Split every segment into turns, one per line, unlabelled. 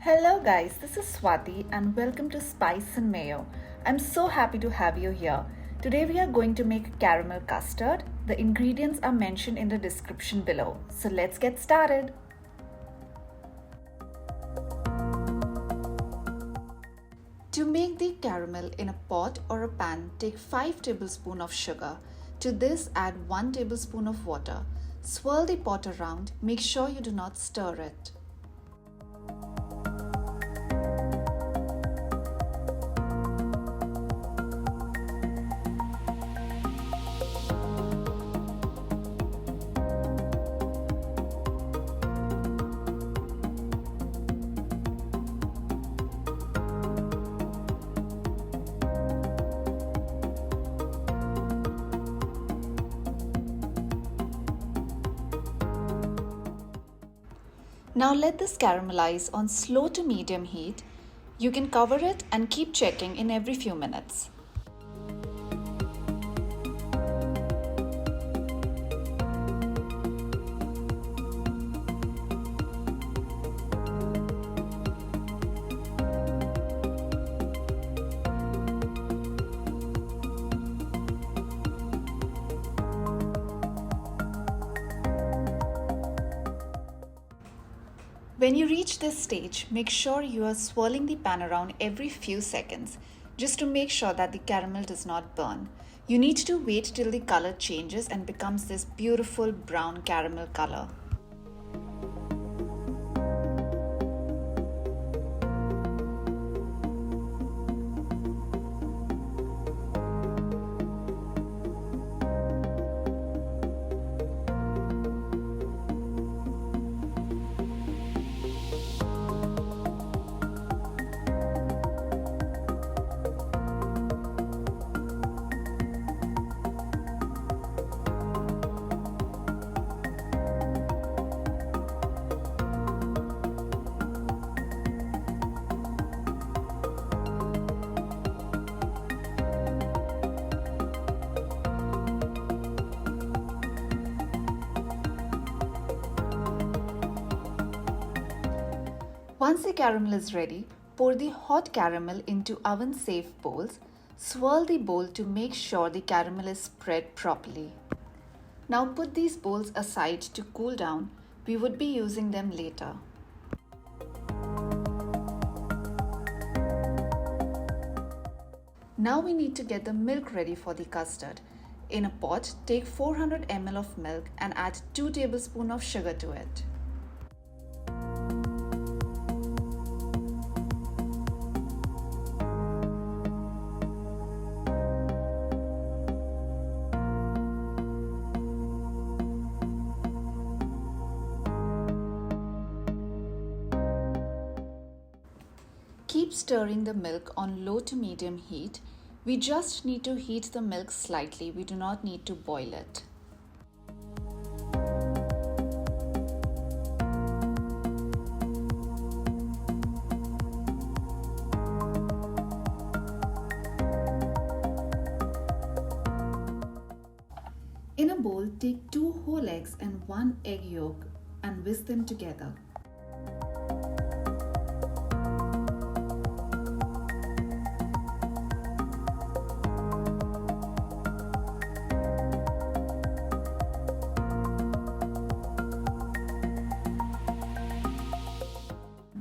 Hello, guys, this is Swati, and welcome to Spice and Mayo. I'm so happy to have you here. Today, we are going to make caramel custard. The ingredients are mentioned in the description below. So, let's get started. To make the caramel in a pot or a pan, take 5 tablespoons of sugar. To this, add 1 tablespoon of water. Swirl the pot around. Make sure you do not stir it. Now let this caramelize on slow to medium heat. You can cover it and keep checking in every few minutes. When you reach this stage, make sure you are swirling the pan around every few seconds, just to make sure that the caramel does not burn. You need to wait till the color changes and becomes this beautiful brown caramel color. Once the caramel is ready, pour the hot caramel into oven-safe bowls. Swirl the bowl to make sure the caramel is spread properly. Now put these bowls aside to cool down. We would be using them later. Now we need to get the milk ready for the custard. In a pot, take 400 ml of milk and add 2 tablespoons of sugar to it. Keep stirring the milk on low to medium heat. We just need to heat the milk slightly. We do not need to boil it. In a bowl, take 2 whole eggs and 1 egg yolk and whisk them together.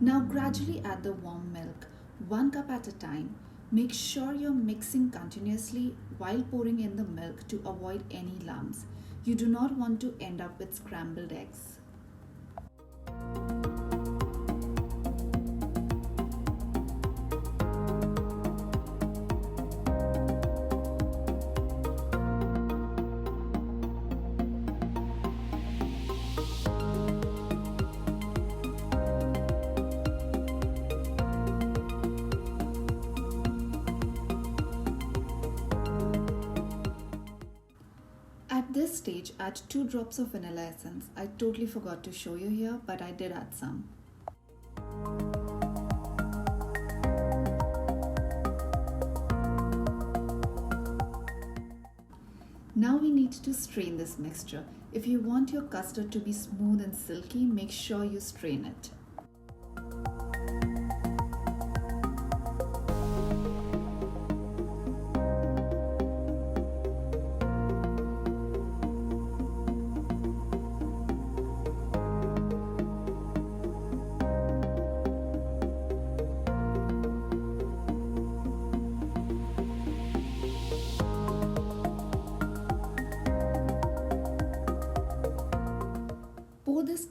Now gradually add the warm milk, 1 cup at a time. Make sure you're mixing continuously while pouring in the milk to avoid any lumps. You do not want to end up with scrambled eggs. At this stage, add 2 drops of vanilla essence. I totally forgot to show you here, but I did add some. Now we need to strain this mixture. If you want your custard to be smooth and silky, make sure you strain it.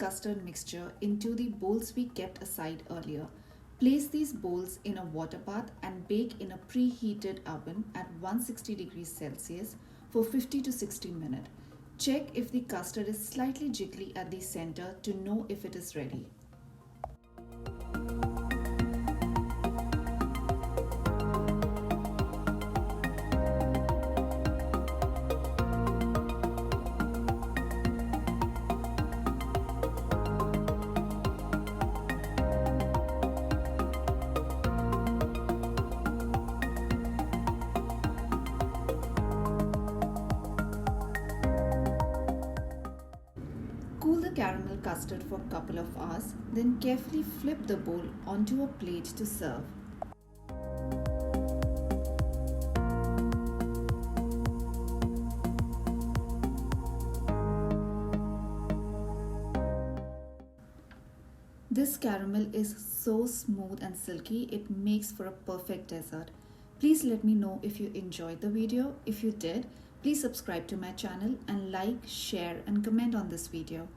custard mixture into the bowls we kept aside earlier. Place these bowls in a water bath and bake in a preheated oven at 160 degrees Celsius for 50 to 60 minutes. Check if the custard is slightly jiggly at the center to know if it is ready. Cool the caramel custard for a couple of hours, then carefully flip the bowl onto a plate to serve. This caramel is so smooth and silky, it makes for a perfect dessert. Please let me know if you enjoyed the video. If you did, please subscribe to my channel and like, share and comment on this video.